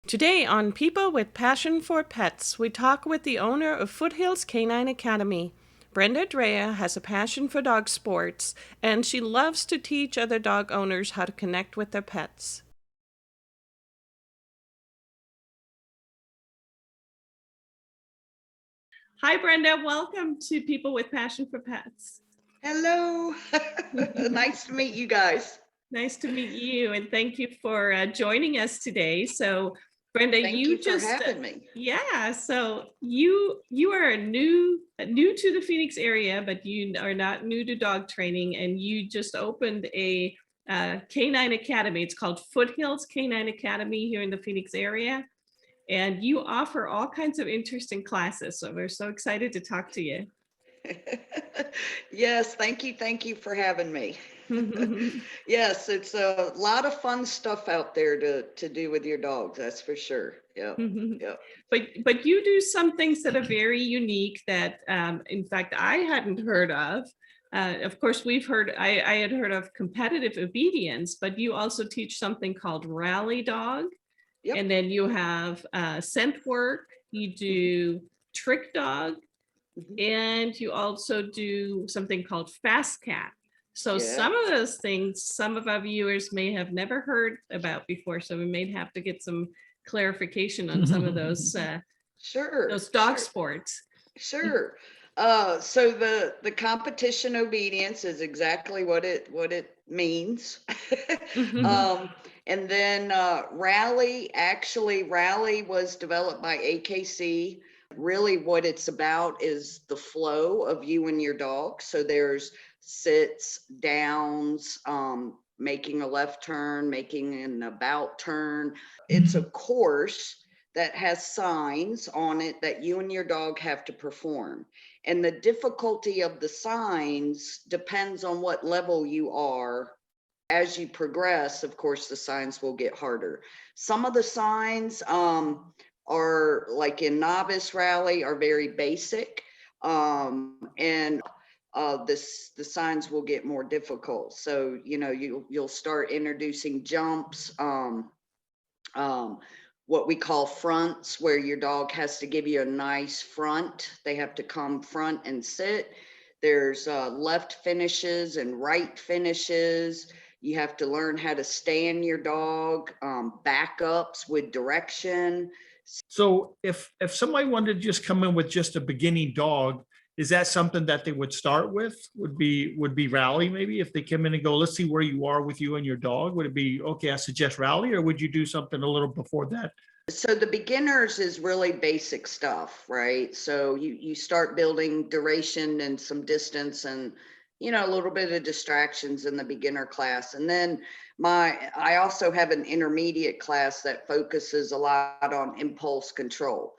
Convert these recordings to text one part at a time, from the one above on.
Today on People with Passion for Pets, we talk with the owner of Foothills Canine Academy. Brenda Dreyer has a passion for dog sports, and she loves to teach other dog owners how to connect with their pets. Hi, Brenda. Welcome to People with Passion for Pets. Hello. Nice to meet you guys. Nice to meet you, and thank you for joining us today. So, Brenda, Thank you for having me. yeah. So you are new to the Phoenix area, but you are not new to dog training, and you just opened a canine academy. It's called Foothills Canine Academy here in the Phoenix area, and you offer all kinds of interesting classes. So we're so excited to talk to you. Yes, thank you. Thank you for having me. Yes, it's a lot of fun stuff out there to do with your dogs, that's for sure. Yep. Yep. But you do some things that are very unique that, in fact, I hadn't heard of. Of course, I had heard of competitive obedience, but you also teach something called rally dog. Yep. And then you have scent work, you do trick dog, and you also do something called fast cat. So Yeah. some of those things, some of our viewers may have never heard about before. So we may have to get some clarification on some of Sure. those dog Sure. sports. Sure. So the competition obedience is exactly what it means. And then Rally was developed by AKC. Really, what it's about is the flow of you and your dog. So there's sits, downs, making a left turn, making an about turn. It's a course that has signs on it that you and your dog have to perform. And the difficulty of the signs depends on what level you are. As you progress, of course, the signs will get harder. Some of the signs are like in novice rally are very basic. And the signs will get more difficult. So, you'll start introducing jumps, what we call fronts, where your dog has to give you a nice front. They have to come front and sit. There's left finishes and right finishes. You have to learn how to stand your dog, backups with direction. So if somebody wanted to just come in with just a beginning dog, is that something that they would start with? Would be rally, maybe, if they come in and go, let's see where you are with you and your dog? Would it be okay, I suggest rally, or would you do something a little before that? So the beginners is really basic stuff, right? So you start building duration and some distance and a little bit of distractions in the beginner class. And then I also have an intermediate class that focuses a lot on impulse control.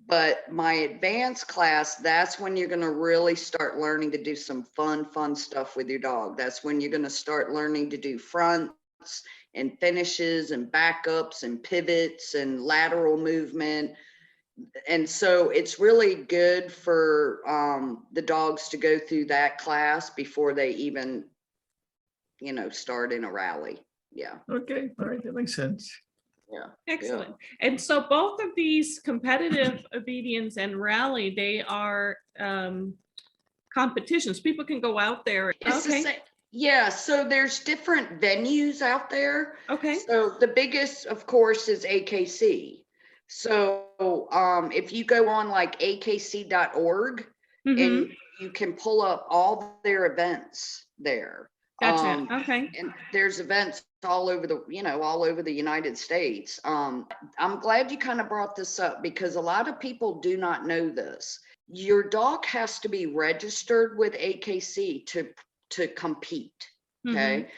But my advanced class, that's when you're going to really start learning to do some fun stuff with your dog. That's when you're going to start learning to do fronts and finishes and backups and pivots and lateral movement. And so it's really good for the dogs to go through that class before they even, start in a rally. Yeah. Okay, all right, that makes sense. Yeah. Excellent. And so both of these competitive obedience and rally, they are competitions. People can go out there. It's the same. Yeah, so there's different venues out there. Okay. So the biggest, of course, is AKC. So if you go on like akc.org and you can pull up all their events there. Gotcha. Okay. And there's events all over the United States. I'm glad you kind of brought this up because a lot of people do not know this. Your dog has to be registered with AKC to compete. Okay.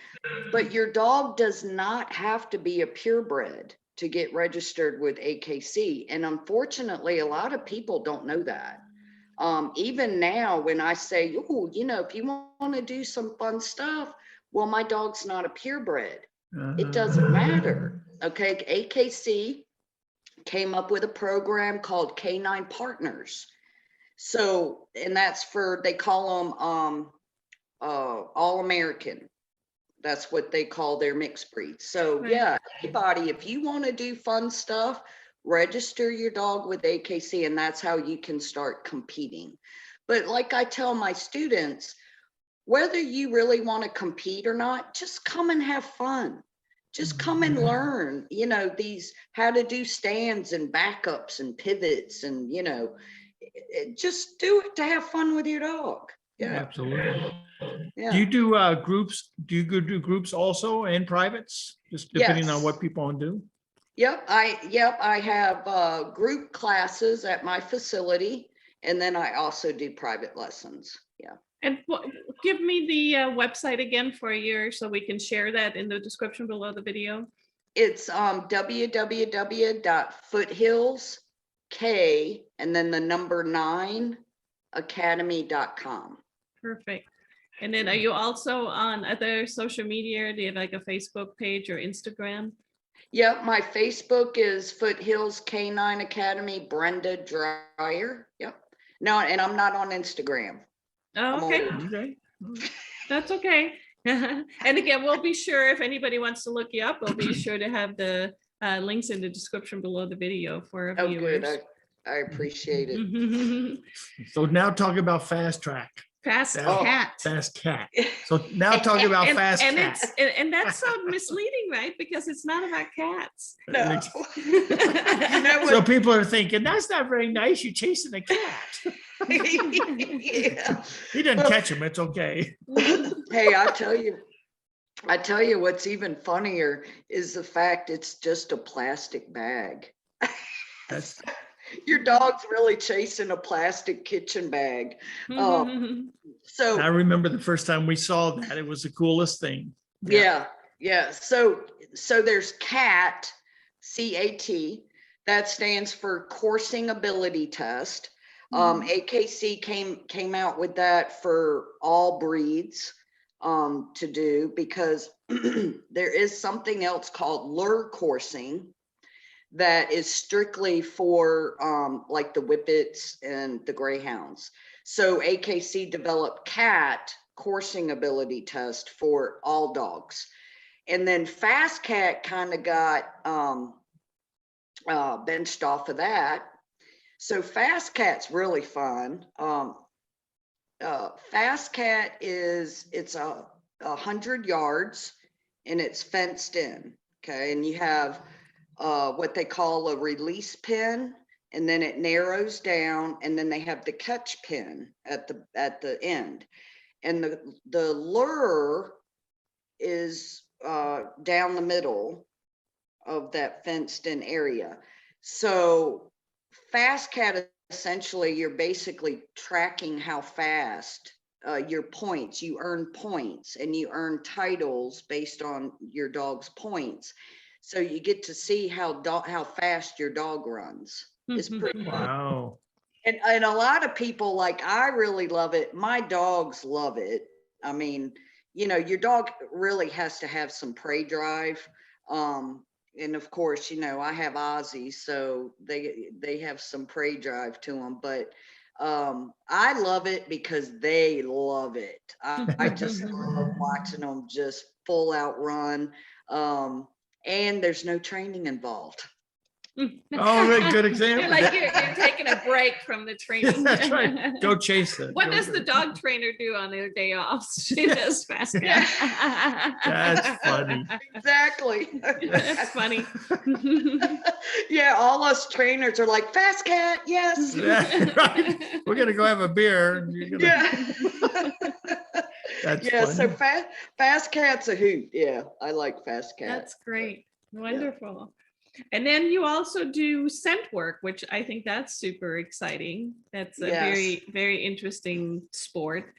But your dog does not have to be a purebred to get registered with AKC. And unfortunately, a lot of people don't know that. Even now, when I say, oh, if you want to do some fun stuff, well, my dog's not a purebred. It doesn't matter. Okay. AKC came up with a program called Canine Partners. So, and that's they call them All American. That's what they call their mixed breeds. So Right. yeah, anybody, if you want to do fun stuff, register your dog with AKC, and that's how you can start competing. But like I tell my students, whether you really want to compete or not, just come and have fun. Just come and learn, you know, these, how to do stands and backups and pivots, and, you know, just do it to have fun with your dog. Yeah, Absolutely. Do yeah. you do groups? Do you do groups also and privates, just depending on Yes. what people want to do? Yep, I have group classes at my facility, and then I also do private lessons. Yeah. And give me the website again for your, so we can share that in the description below the video. It's www.foothills and then the number 9 academy.com. Perfect. And then are you also on other social media? Do you have like a Facebook page or Instagram? Yep, my Facebook is Foothills Canine Academy, Brenda Dreyer. Yep. No, and I'm not on Instagram. Oh, I'm okay. old. Okay. That's okay. And again, we'll be sure, if anybody wants to look you up, we'll be sure to have the links in the description below the video for our Oh, viewers. good. I appreciate it. So now talk about fast track. Fast Oh, cat. Fast cat. So now talk about fast and cat. and that's so misleading, right? Because it's not about cats. No. You know So what? people are thinking, that's not very nice. You're chasing a cat. Yeah. He didn't catch him. It's okay. Hey, I tell you what's even funnier is the fact it's just a plastic bag. That's Your dog's really chasing a plastic kitchen bag. So I remember the first time we saw that. It was the coolest thing. yeah. So there's CAT, CAT, that stands for Coursing Ability Test. AKC came out with that for all breeds to do, because there is something else called lure coursing that is strictly for like the Whippets and the Greyhounds. So AKC developed CAT, Coursing Ability Test, for all dogs. And then Fast Cat kind of got benched off of that. So Fast Cat's really fun. Fast Cat it's 100 yards and it's fenced in. Okay, and you have what they call a release pin, and then it narrows down, and then they have the catch pin at the end, and the lure is down the middle of that fenced in area. So Fast Cat, essentially, you're basically tracking how fast your points. You earn points, and you earn titles based on your dog's points. So you get to see how fast your dog runs. It's pretty fun. wow. And a lot of people, like, I really love it. My dogs love it. I mean, you know, your dog really has to have some prey drive. And of course, you know, I have Aussies, so they have some prey drive to them. But I love it because they love it. I just love watching them just full out run. And there's no training involved. Oh, good example. You're like you're taking a break from the training. That's right. Go chase it. What does the dog trainer do on their day off? She does Fast Cat. That's funny. Exactly. That's funny. Yeah, all us trainers are like, Fast Cat, yes. Yeah, right. We're gonna go have a beer. And you're gonna... Yeah. That's Yeah, funny. so Fast Cat's a hoot. Yeah, I like Fast Cat. That's great. Wonderful. And then you also do scent work, which I think that's super exciting. That's a very, very interesting sport.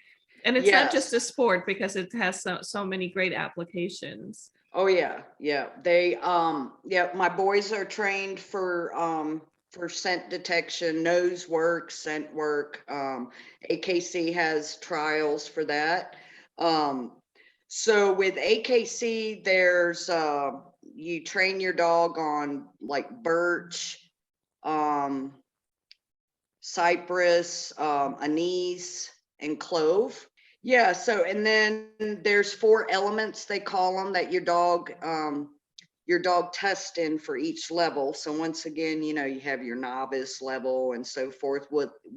And it's not just a sport, because it has so many great applications. Oh yeah, yeah. They my boys are trained for scent detection, nose work, scent work. AKC has trials for that. So with AKC, there's you train your dog on like birch, cypress, anise, and clove. Yeah, so and then there's 4 elements they call them that your dog tests in for each level. So once again, you know, you have your novice level and so forth.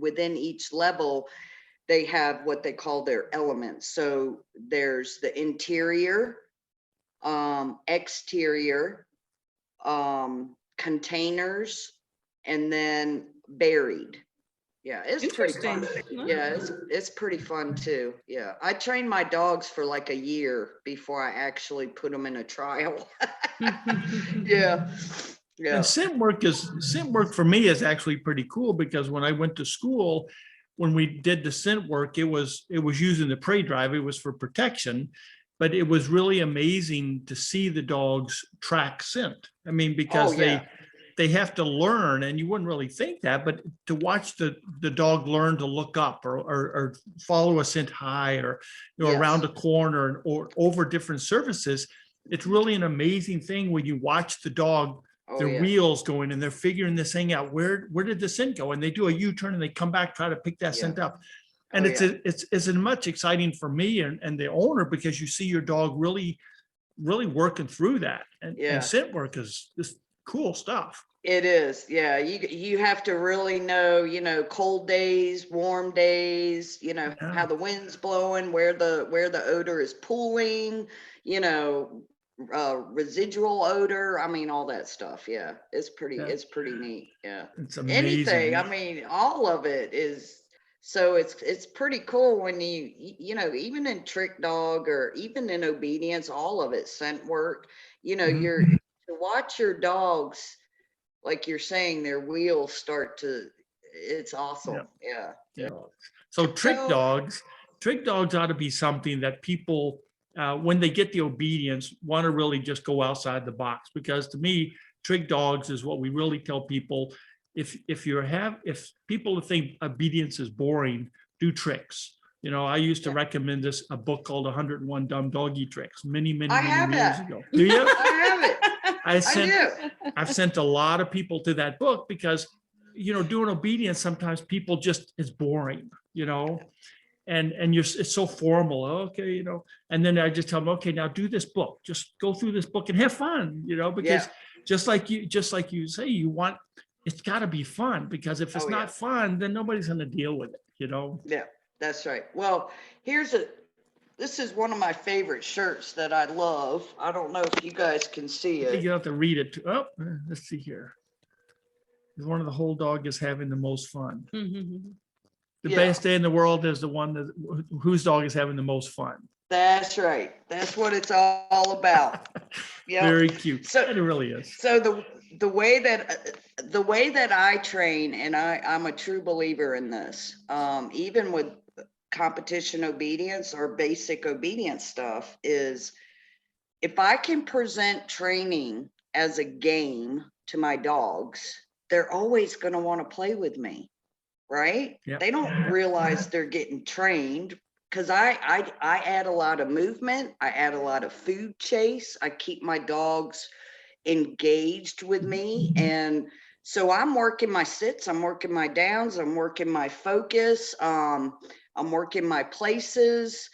Within each level, they have what they call their elements. So there's the interior, exterior, containers, and then buried. Yeah, it's pretty fun. Interesting. Yeah, it's pretty fun too. Yeah, I trained my dogs for like a year before I actually put them in a trial. Yeah, And yeah, scent work for me is actually pretty cool because when I went to school, when we did the scent work, it was using the prey drive. It was for protection, but it was really amazing to see the dogs track scent. I mean, because oh yeah, they have to learn, and you wouldn't really think that, but to watch the dog learn to look up or follow a scent high or, you know, around yes, a corner or over different surfaces, it's really an amazing thing when you watch the dog, oh their yeah, wheels going and they're figuring this thing out. Where did the scent go? And they do a U-turn and they come back, try to pick that yeah, scent up. oh And it's yeah, as much exciting for me and the owner because you see your dog really working through that. And yeah. scent work is just cool stuff. It is, yeah. You have to really know, you know, cold days, warm days, you know, Yeah. how the wind's blowing, where the odor is pooling, you know, residual odor. I mean, all that stuff. Yeah, Yeah. it's pretty neat. Yeah, It's anything. I amazing. mean, all of it is. So it's pretty cool when you know, even in trick dog or even in obedience, all of it, scent work. You know, Mhm. you're to watch your dogs, like you're saying, their wheels start to, it's Yeah. awesome. Yeah. Yeah. So So, trick dogs ought to be something that people, when they get the obedience, want to really just go outside the box. Because to me, trick dogs is what we really tell people. If people think obedience is boring, do tricks. You know, I used to yeah, recommend a book called 101 Dumb Doggy Tricks I many have years that. ago. Do you? I have it. I I sent do. I've sent a lot of people to that book because, you know, doing obedience, sometimes people just, it's boring, you know, and it's so formal. Okay, you know, and then I just tell them, okay, now do this book, just go through this book and have fun, you know, Yeah. because just like you say, it's got to be fun, because if it's Oh, yeah. not fun, then nobody's going to deal with it, you know. Yeah. That's right. Well, this is one of my favorite shirts that I love. I don't know if you guys can see I think you it. have to read it. Let's see here. One of the whole dog is having the most fun. The Yeah. best day in the world is the one whose dog is having the most fun. That's right. That's what it's all about. Yep. Very cute. So, And it really is. so the way that I train, and I'm a true believer in this, even with competition obedience or basic obedience stuff, is if I can present training as a game to my dogs, they're always going to want to play with me, right? Yep. They don't realize they're getting trained because I add a lot of movement. I add a lot of food chase. I keep my dogs engaged with me. And so I'm working my sits, I'm working my downs, I'm working my focus, I'm working my places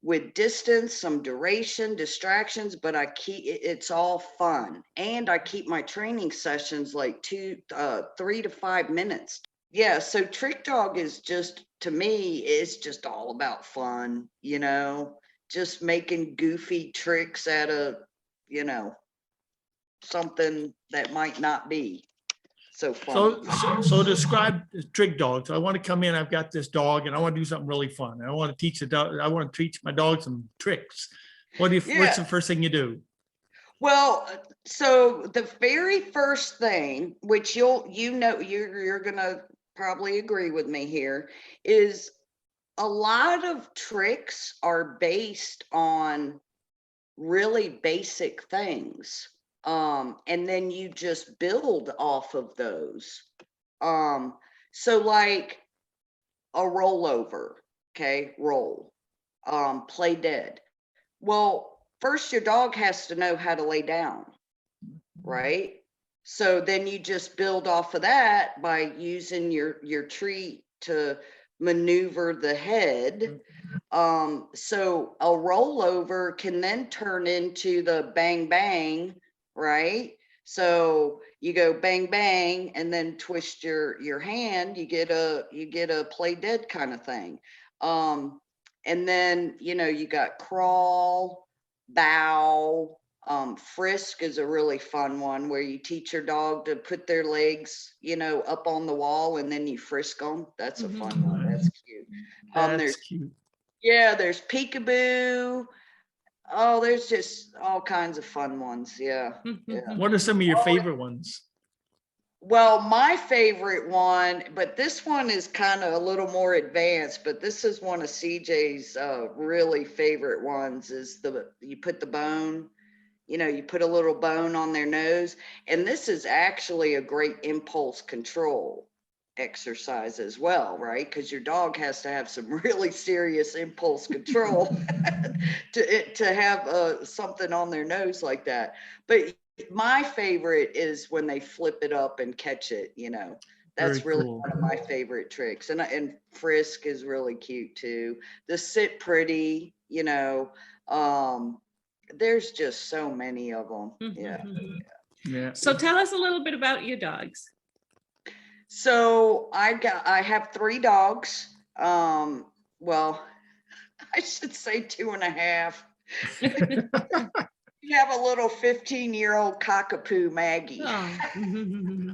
with distance, some duration, distractions, but it's all fun. And I keep my training sessions like 3 to 5 minutes. Yeah, so trick dog is just, to me, it's just all about fun, you know, just making goofy tricks out of, you know, something that might not be so funny. So describe trick dogs. I want to come in, I've got this dog and I want to do something really fun. I want to teach I want to teach my dog some tricks. What's Yeah. the first thing you do? Well, so the very first thing, which you're gonna probably agree with me here, is a lot of tricks are based on really basic things. And then you just build off of those. So like a rollover, okay, roll, play dead. Well, first your dog has to know how to lay down, right? So then you just build off of that by using your treat to maneuver the head. So a rollover can then turn into the bang bang, right? So you go bang bang and then twist your hand, you get a play dead kind of thing. And then, you know, you got crawl, bow, frisk is a really fun one where you teach your dog to put their legs, you know, up on the wall and then you frisk them. That's a fun one. That's cute. That's There's cute. yeah, there's peekaboo. Oh, there's just all kinds of fun ones. Yeah. Yeah. What are some of your favorite ones? Well, my favorite one, but this one is kind of a little more advanced, but this is one of CJ's really favorite ones is you put the bone, you know, you put a little bone on their nose, and this is actually a great impulse control exercise as well, right? Because your dog has to have some really serious impulse control to have something on their nose like that. But my favorite is when they flip it up and catch it, you know. That's Very really cool. one of my favorite tricks. And frisk is really cute too. The sit pretty, you know, there's just so many of them. Yeah. Yeah. So tell us a little bit about your dogs. So I have 3 dogs. Well, I should say 2.5. We have a little 15-year-old cockapoo, Maggie. Oh.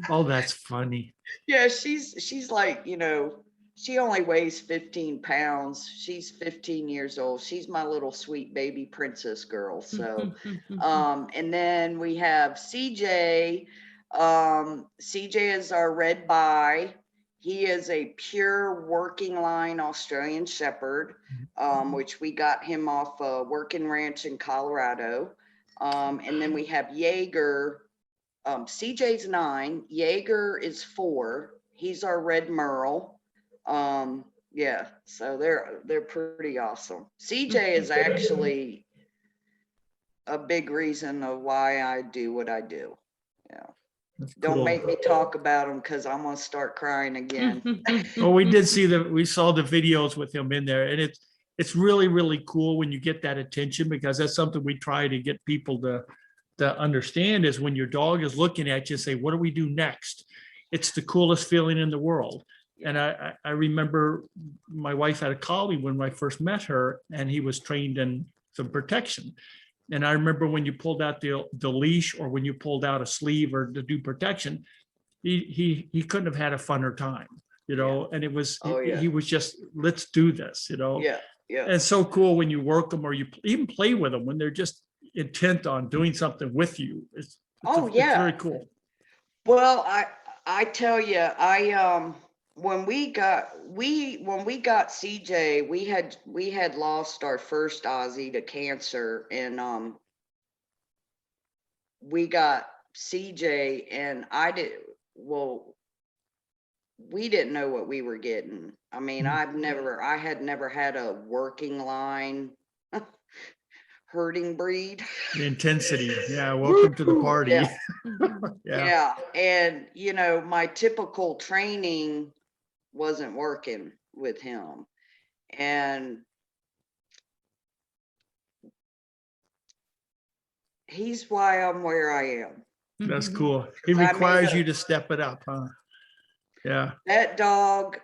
Oh, that's funny. Yeah, she's like, you know, she only weighs 15 pounds. She's 15 years old. She's my little sweet baby princess girl. So, and then we have CJ. CJ is our red bi. He is a pure working line Australian Shepherd, which we got him off a working ranch in Colorado. And then we have Jaeger. CJ's 9, Jaeger is 4. He's our red merle. Yeah, so they're pretty awesome. CJ is actually a big reason of why I do what I do. Yeah. That's Don't cool. make me talk about him because I'm gonna start crying again. Well, we saw the videos with him in there, and it's really, really cool when you get that attention, because that's something we try to get people to understand is when your dog is looking at you, say, what do we do next? It's the coolest feeling in the world. And I remember my wife had a collie when I first met her, and he was trained in some protection. And I remember when you pulled out the leash, or when you pulled out a sleeve or to do protection, he couldn't have had a funner time, you know. And it was he was just, let's do this, you know. Yeah. And it's so cool when you work them, or you even play with them when they're just intent on doing something with you. It's very cool. Well, I tell you, when we got CJ, we had lost our first Aussie to cancer, and we got CJ, and we didn't know what we were getting. I mean, I had never had a working line herding breed. The intensity. Yeah. Welcome to the party. Yeah. Yeah. And you know, my typical training wasn't working with him. And he's why I'm where I am. That's cool. He requires you to step it up, huh? Yeah. That dog,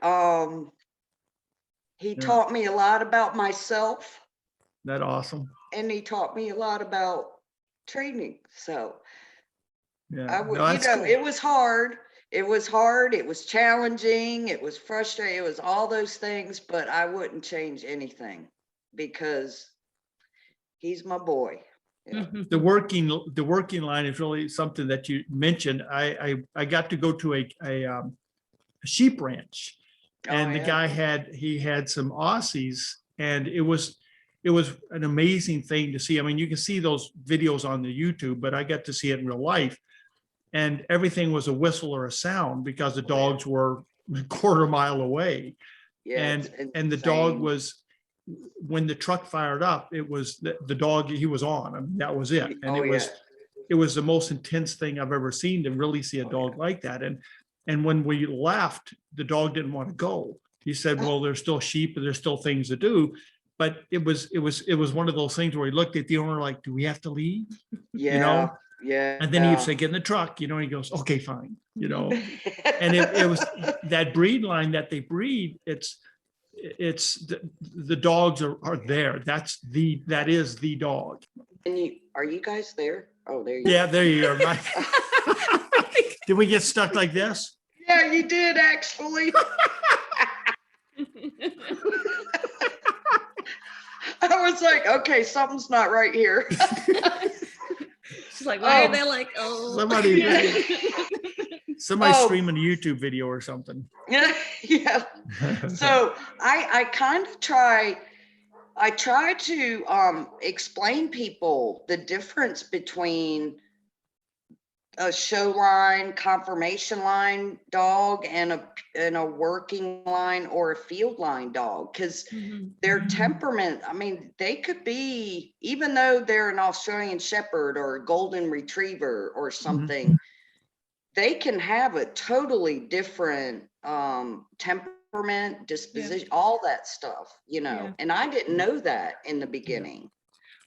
he taught me a lot about myself. That awesome. And he taught me a lot about training. So yeah, cool. It was hard. It was challenging. It was frustrating. It was all those things, but I wouldn't change anything because he's my boy. Yeah. The working line is really something that you mentioned. I got to go to a sheep ranch, and the guy had some Aussies, and it was an amazing thing to see. I mean, you can see those videos on the YouTube, but I got to see it in real life, and everything was a whistle or a sound because the dogs were a quarter mile away. Yeah, and the dog was, when the truck fired up, it was the dog he was on. I mean, that was it. And it was the most intense thing I've ever seen to really see a dog like that. And when we left, the dog didn't want to go. He said, well, there's still sheep and there's still things to do. but it was one of those things where he looked at the owner like, do we have to leave? Yeah. You know? Yeah. And then he'd say, get in the truck, you know, and he goes, okay, fine, you know. And it was that breed line that they breed, it's the dogs are there. That is the dog. And are you guys there? Oh, there you Yeah, there you are. Did we get stuck like this? Yeah, you did actually. I was like, okay, something's not right here. She's like, why are they like, oh, Somebody streaming a YouTube video or something. Yeah. So I kind of try to explain people the difference between a show line, conformation line dog and a working line or a field line dog, because their temperament, I mean, they could be, even though they're an Australian Shepherd or a Golden Retriever or something, they can have a totally different temperament, disposition, all that stuff, you know. And I didn't know that in the beginning.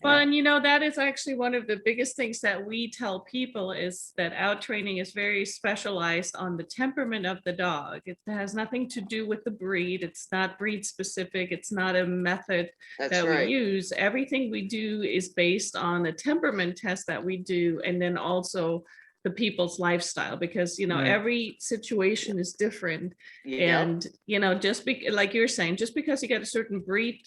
Well, and you know, that is actually one of the biggest things that we tell people is that out training is very specialized on the temperament of the dog. It has nothing to do with the breed. It's not breed specific. It's not a method that we use. Everything we do is based on a temperament test that we do, and then also the people's lifestyle, because you know every situation is different. And you know, just like you're saying, just because you get a certain breed,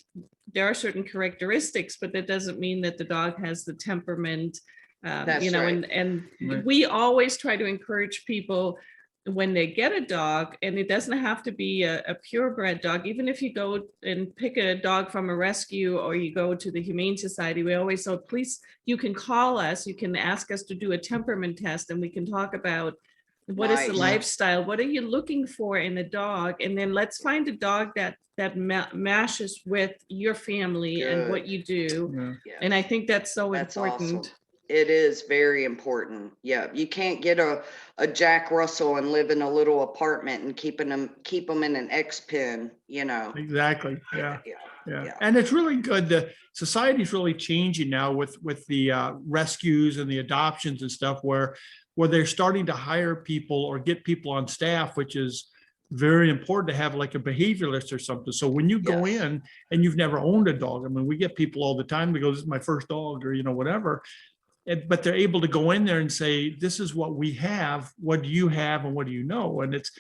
there are certain characteristics, but that doesn't mean that the dog has the temperament. You know, and we always try to encourage people when they get a dog, and it doesn't have to be a purebred dog. Even if you go and pick a dog from a rescue or you go to the Humane Society, we always say, please, you can call us, you can ask us to do a temperament test, and we can talk about what is the lifestyle, what are you looking for in a dog, and then let's find a dog that matches with your family and what you do. And I think that's so important. Awesome. It is very important. Yeah, you can't get a Jack Russell and live in a little apartment and keep them in an X pen, you know. Exactly. Yeah. And it's really good. The society's really changing now with the rescues and the adoptions and stuff, where they're starting to hire people or get people on staff, which is very important to have, like a behavioralist or something. So when you go in and you've never owned a dog, I mean, we get people all the time, we go, this is my first dog, or, you know, whatever. But they're able to go in there and say, this is what we have, what do you have, and what do you know? And it's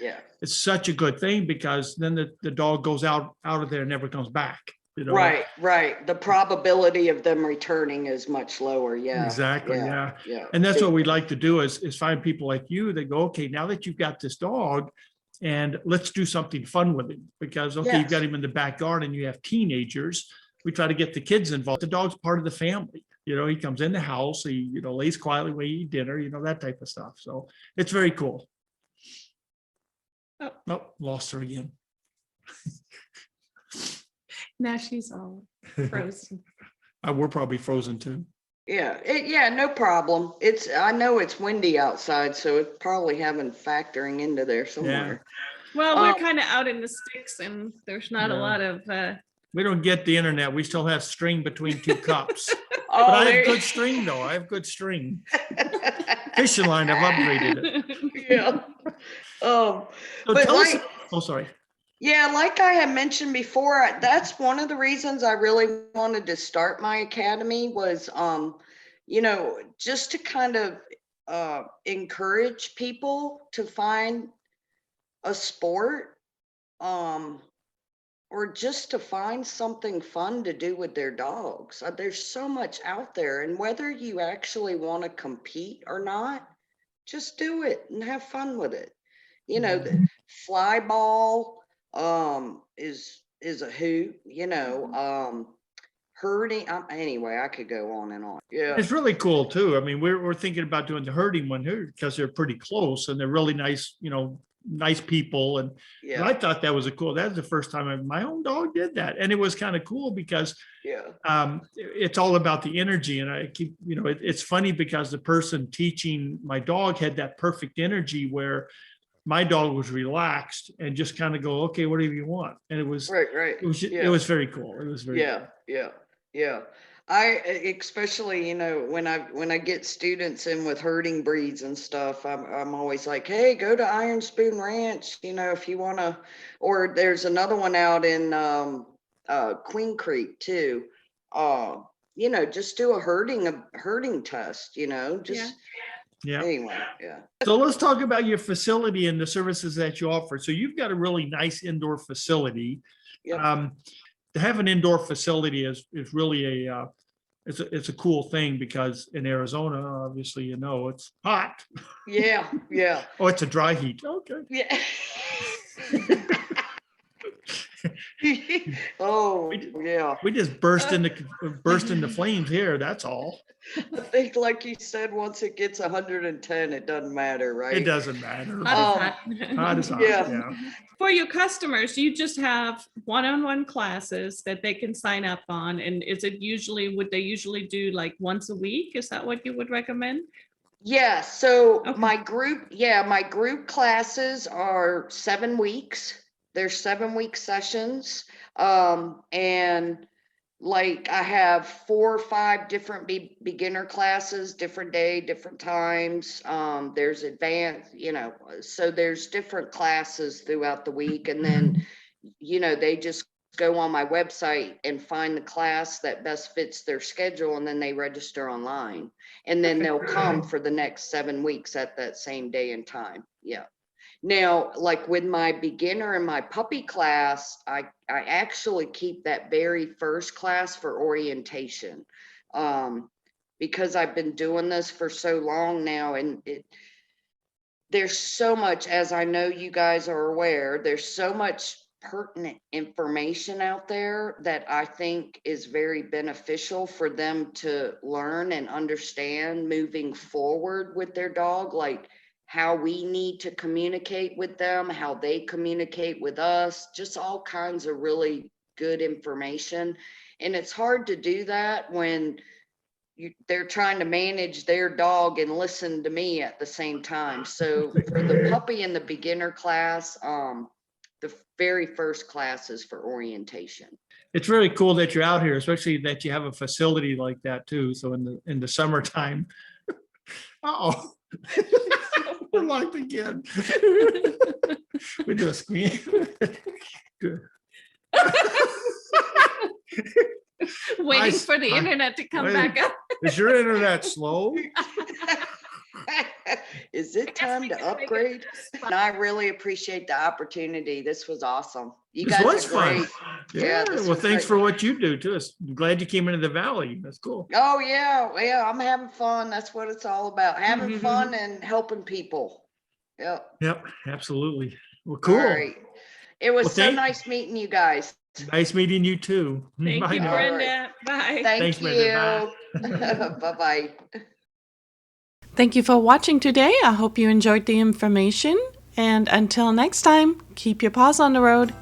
such a good thing, because then the dog goes out of there and never comes back. You know? Right. The probability of them returning is much lower. Yeah. Exactly. Yeah. And that's what we'd like to do is find people like you that go, okay, now that you've got this dog, and let's do something fun with him, because you've got him in the backyard and you have teenagers. We try to get the kids involved. The dog's part of the family. You know, he comes in the house, he, you know, lays quietly, we eat dinner, you know, that type of stuff. So it's very cool. Oh, lost her again. Now she's all frozen. We're probably frozen too. Yeah, no problem. I know it's windy outside, so it's probably having factoring into there somewhere. Well, we're kind of out in the sticks, and there's not a lot of we don't get the internet. We still have string between two cups. But I have good string though. I have good string. Fishing line, I've upgraded it. So tell us. Oh, sorry. Yeah, like I had mentioned before, that's one of the reasons I really wanted to start my academy was, you know, just to kind of encourage people to find a sport, or just to find something fun to do with their dogs. There's so much out there, and whether you actually want to compete or not, just do it and have fun with it. You know, the fly ball is a hoot, you know. Herding, anyway, I could go on and on. Yeah, it's really cool too. I mean, we're thinking about doing the herding one here because they're pretty close and they're really nice, you know, nice people. And I thought that was that was the first time my own dog did that, and it was kind of cool because it's all about the energy. And I keep, you know, it's funny because the person teaching my dog had that perfect energy where my dog was relaxed and just kind of go, okay, whatever you want. And it was, Right. it was very cool. It was very cool. Yeah. I especially, when I get students in with herding breeds and stuff, I'm always like, hey, go to Iron Spoon Ranch, if you want to. Or there's another one out in Queen Creek too. Just do a herding test. Just Yeah. anyway. Yeah. So let's talk about your facility and the services that you offer. So you've got a really nice indoor facility. Yep. To have an indoor facility is really it's a cool thing, because in Arizona, obviously, it's hot. Yeah. Oh, it's a dry heat. Okay. Yeah. Oh, yeah. We just burst into flames here. That's all. I think, like you said, once it gets 110, it doesn't matter, right? It doesn't matter. Hot Hot is hot. Yeah. Yeah. For your customers, you just have one-on-one classes that they can sign up on. And would they usually do like once a week? Is that what you would recommend? Yeah. So Okay. my group classes are 7 weeks. They're 7-week sessions. And like I have 4 or 5 different beginner classes, different day, different times. There's advanced, so there's different classes throughout the week. And then, they just go on my website and find the class that best fits their schedule. And then they register online, and then they'll come for the next 7 weeks at that same day and time. Yeah. Now, like with my beginner and my puppy class, I actually keep that very first class for orientation, because I've been doing this for so long now, and there's so much, as I know you guys are aware, there's so much pertinent information out there that I think is very beneficial for them to learn and understand moving forward with their dog, like how we need to communicate with them, how they communicate with us, just all kinds of really good information. And it's hard to do that when they're trying to manage their dog and listen to me at the same time. So for the puppy and the beginner class, the very first class is for orientation. It's really cool that you're out here, especially that you have a facility like that too. So in the summertime, oh, we're locked again. We just Waiting for the internet to come back up. Is your internet slow? Is it time to upgrade? And I really appreciate the opportunity. This was awesome. You This guys was are fun. great. Yeah. this Well, was thanks great. for what you do too. I'm glad you came into the valley. That's cool. Oh yeah, I'm having fun. That's what it's all about. Having fun and helping people. Yep. Yep, absolutely. Well, All cool. right. It was Well, so nice meeting you guys. Nice meeting you too. Thank Bye you, now. Brenda. Bye. Thank Thanks, you. Brenda. Bye-bye. Thank you for watching today. I hope you enjoyed the information. And until next time, keep your paws on the road.